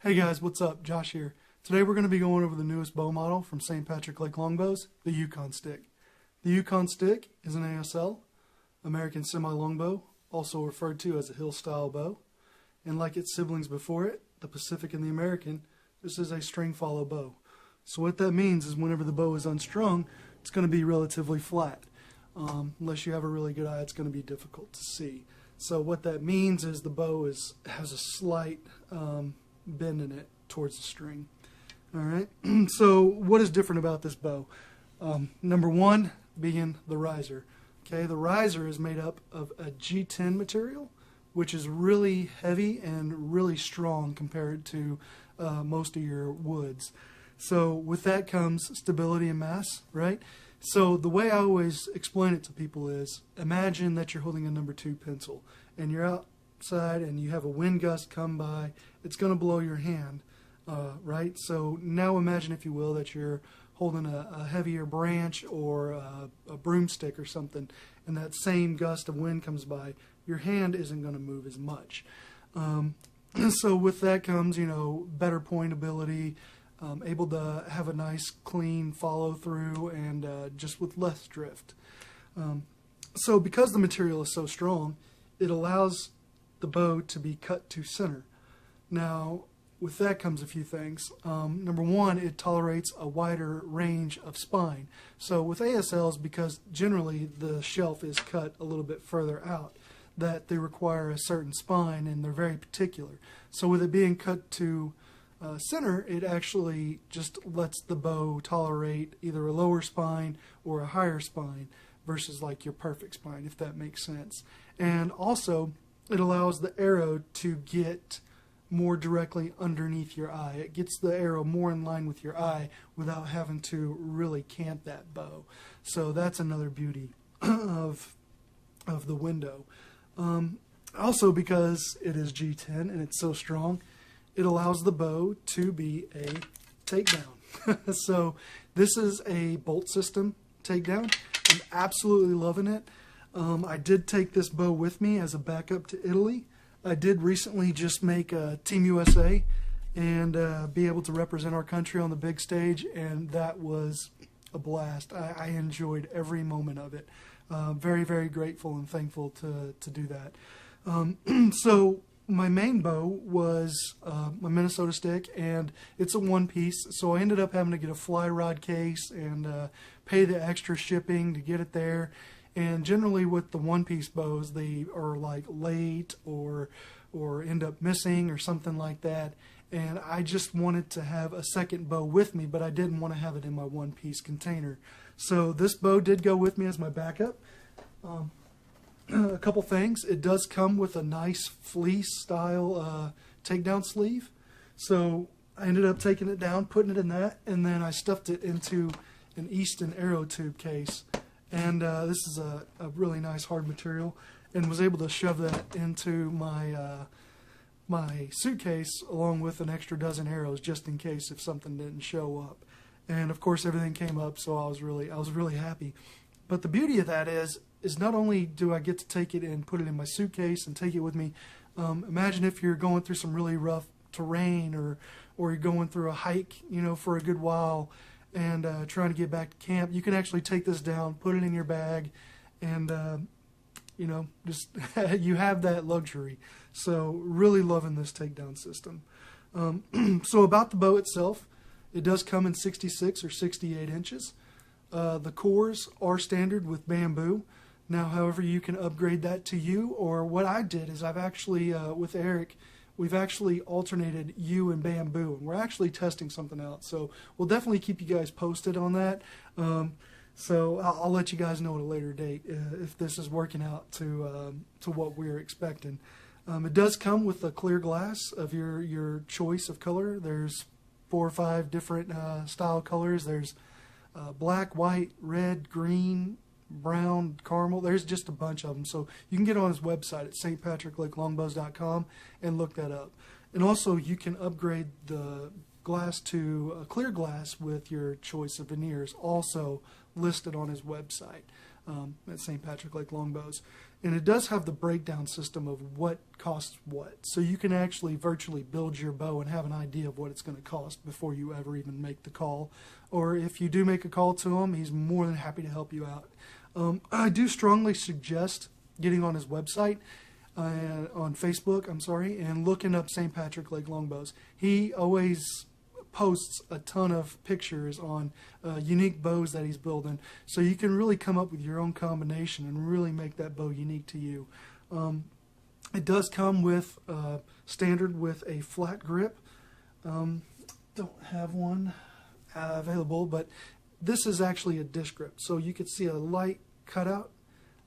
Hey guys, what's up? Josh here. Today we're going to be going over the newest bow model from St. Patrick Lake Longbows, the Yukon Styk. The Yukon Styk is an ASL, American semi-longbow, also referred to as a hill-style bow. And like its siblings before it, the Pacific and the American, this is a string-follow bow. So what that means is whenever the bow is unstrung, it's going to be relatively flat. Unless you have a really good eye, it's going to be difficult to see. So what that means is the bow has a slight bend in it towards the string. Alright, so what is different about this bow? Number one being the riser. Okay, the riser is made up of a G10 material, which is really heavy and really strong compared to most of your woods. So with that comes stability and mass, right? So the way I always explain it to people is, imagine that you're holding a number 2 pencil and you're outside and you have a wind gust come by. It's going to blow your hand, right? So now imagine, if you will, that you're holding a heavier branch or a broomstick or something, and that same gust of wind comes by. Your hand isn't going to move as much. So with that comes, better pointability, able to have a nice clean follow through, and just with less drift. So because the material is so strong, it allows the bow to be cut to center. Now with that comes a few things. Number one, it tolerates a wider range of spine. So with ASLs, because generally the shelf is cut a little bit further out, that they require a certain spine and they're very particular. So with it being cut to center, it actually just lets the bow tolerate either a lower spine or a higher spine versus like your perfect spine, if that makes sense. And also it allows the arrow to get more directly underneath your eye. It gets the arrow more in line with your eye without having to really cant that bow. So that's another beauty of the window. Also, because it is G10 and it's so strong, it allows the bow to be a takedown. So this is a bolt system takedown. I'm absolutely loving it. I did take this bow with me as a backup to Italy. I did recently just make a Team USA and be able to represent our country on the big stage, and that was a blast. I enjoyed every moment of it. Very, very grateful and thankful to do that. So my main bow was my Minnesota Styk, and it's a one-piece, so I ended up having to get a fly rod case and pay the extra shipping to get it there. And generally with the one-piece bows, they are like late or end up missing or something like that. And I just wanted to have a second bow with me, but I didn't want to have it in my one-piece container. So this bow did go with me as my backup. A couple things. It does come with a nice fleece style takedown sleeve. So I ended up taking it down, putting it in that, and then I stuffed it into an Easton Aero tube case. And this is a really nice hard material, and was able to shove that into my my suitcase along with an extra dozen arrows, just in case if something didn't show up. And of course everything came up, so I was really happy. But the beauty of that is not only do I get to take it and put it in my suitcase and take it with me. Imagine if you're going through some really rough terrain, or you're going through a hike, for a good while, and trying to get back to camp. You can actually take this down, put it in your bag, and just you have that luxury. So really loving this takedown system. So about the bow itself, it does come in 66 or 68 inches. The cores are standard with bamboo. Now, however, you can upgrade that to yew, or what I did is I've actually, with Eric, we've actually alternated yew and bamboo, and we're actually testing something out. So we'll definitely keep you guys posted on that. So I'll let you guys know at a later date if this is working out to what we're expecting. It does come with a clear glass of your choice of color. There's 4 or 5 different style colors. There's black, white, red, green, brown, caramel. There's just a bunch of them. So you can get on his website at stpatricklakelongbows.com and look that up. And also you can upgrade the glass to a clear glass with your choice of veneers, also listed on his website at St. Patrick Lake Longbows. And it does have the breakdown system of what costs what. So you can actually virtually build your bow and have an idea of what it's going to cost before you ever even make the call. Or if you do make a call to him, he's more than happy to help you out. I do strongly suggest getting on his website, on Facebook, and looking up St. Patrick Lake Longbows. He always posts a ton of pictures on unique bows that he's building, so you can really come up with your own combination and really make that bow unique to you. It does come with standard with a flat grip. Don't have one available, but this is actually a disc grip, so you could see a light cutout.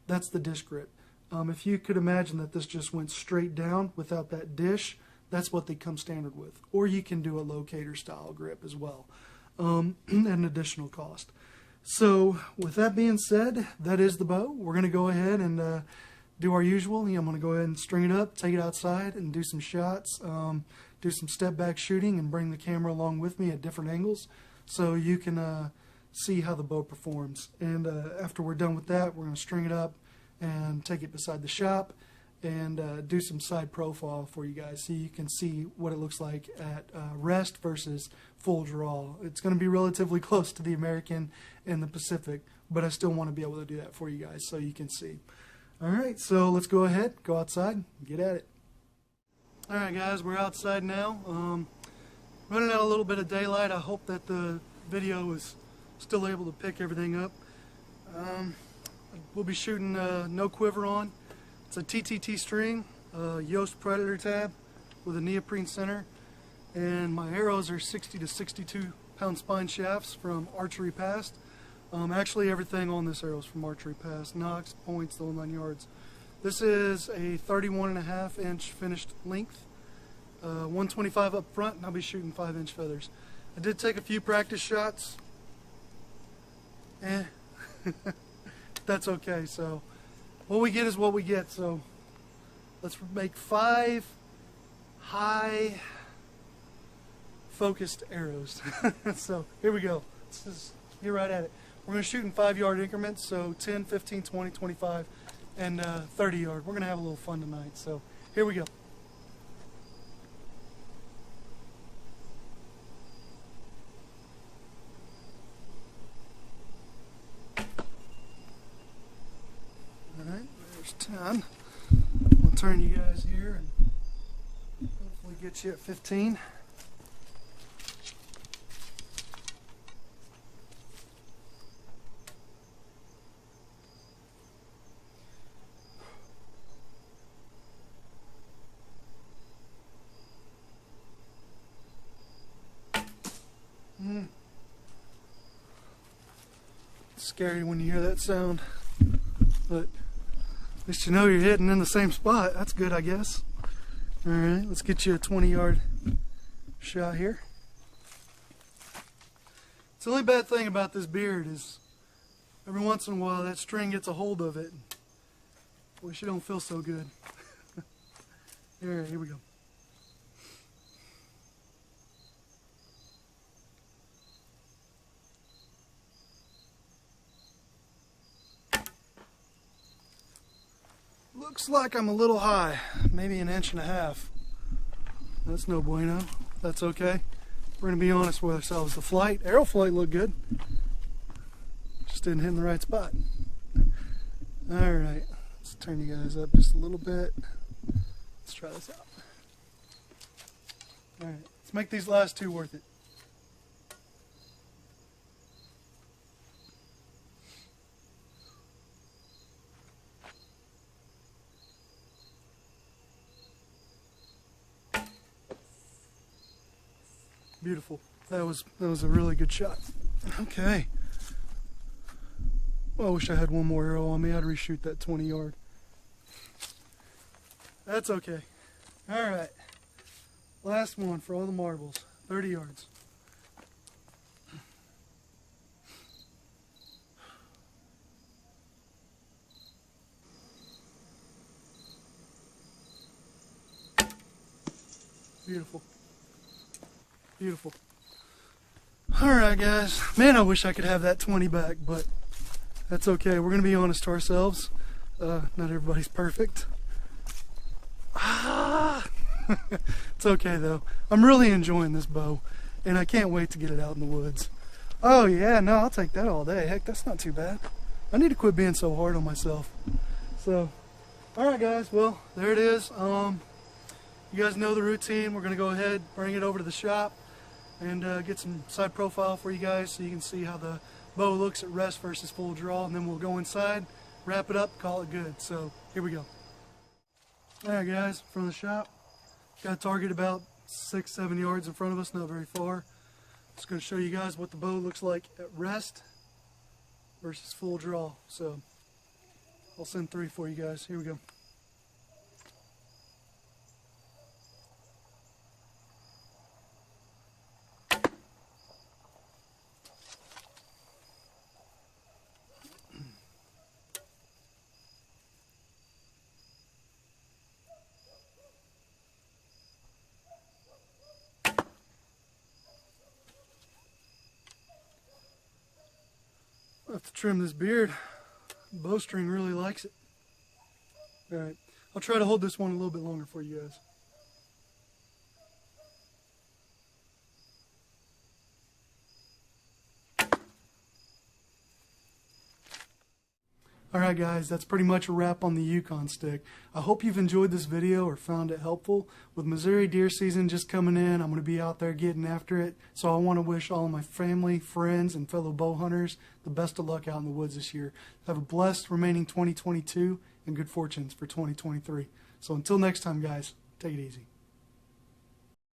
That's the disc grip. If you could imagine that this just went straight down without that dish, that's what they come standard with. Or you can do a locator style grip as well, at an additional cost. So with that being said, that is the bow. We're going to go ahead and do our usual. I'm going to go ahead and string it up, take it outside, and do some shots, do some step back shooting, and bring the camera along with me at different angles so you can see how the bow performs. And after we're done with that, we're going to string it up and take it beside the shop and do some side profile for you guys so you can see what it looks like at rest versus full draw. It's going to be relatively close to the American and the Pacific, but I still want to be able to do that for you guys so you can see. Alright, so let's go ahead, go outside, and get at it. Alright guys, we're outside now. Running out a little bit of daylight. I hope that the video is still able to pick everything up. We'll be shooting no quiver on. It's a TTT string, Yost Predator tab with a neoprene center, and my arrows are 60 to 62 pound spine shafts from Archery Past. Actually everything on this arrow is from Archery Past, nocks, points, the whole 9 yards. This is a 31.5 inch finished length, 125 up front, and I'll be shooting 5-inch feathers. I did take a few practice shots. That's okay. So what we get is what we get. So let's make 5 high focused arrows. So here we go. Let's just get right at it. We're going to shoot in 5-yard increments, so 10, 15, 20, 25, and 30 yard. We're going to have a little fun tonight. So here we go. Alright, there's 10. We'll turn you guys here and hopefully get you at 15. It's scary when you hear that sound, but at least you know you're hitting in the same spot. That's good, I guess. Alright, let's get you a 20-yard shot here. The only bad thing about this beard is every once in a while that string gets a hold of it. Wish you don't feel so good. Alright, here we go. Looks like I'm a little high, maybe 1.5 inches. That's no bueno. That's okay. We're going to be honest with ourselves. The flight, arrow flight looked good. Just didn't hit in the right spot. Alright, let's turn you guys up just a little bit. Let's try this out. Alright, let's make these last two worth it. Beautiful. That was a really good shot. Okay. Well, I wish I had one more arrow on me. I'd reshoot that 20-yard. That's okay. Alright. Last one for all the marbles. 30 yards. Beautiful. Beautiful. Alright guys, man, I wish I could have that 20 back, but that's okay. We're going to be honest to ourselves. Not everybody's perfect. Ah! It's okay though. I'm really enjoying this bow, and I can't wait to get it out in the woods. Oh yeah, no, I'll take that all day. Heck, that's not too bad. I need to quit being so hard on myself. So, alright guys, well, there it is. You guys know the routine. We're going to go ahead, bring it over to the shop, and get some side profile for you guys so you can see how the bow looks at rest versus full draw, and then we'll go inside, wrap it up, call it good. So, here we go. Alright guys, from the shop. Got a target about 6-7 yards in front of us, not very far. Just going to show you guys what the bow looks like at rest versus full draw. So I'll send 3 for you guys. Here we go. I have to trim this beard. The bowstring really likes it. Alright, I'll try to hold this one a little bit longer for you guys. Alright guys, that's pretty much a wrap on the Yukon Styk. I hope you've enjoyed this video or found it helpful. With Missouri deer season just coming in, I'm going to be out there getting after it. So I want to wish all of my family, friends, and fellow bow hunters the best of luck out in the woods this year. Have a blessed remaining 2022 and good fortunes for 2023. So until next time guys, take it easy.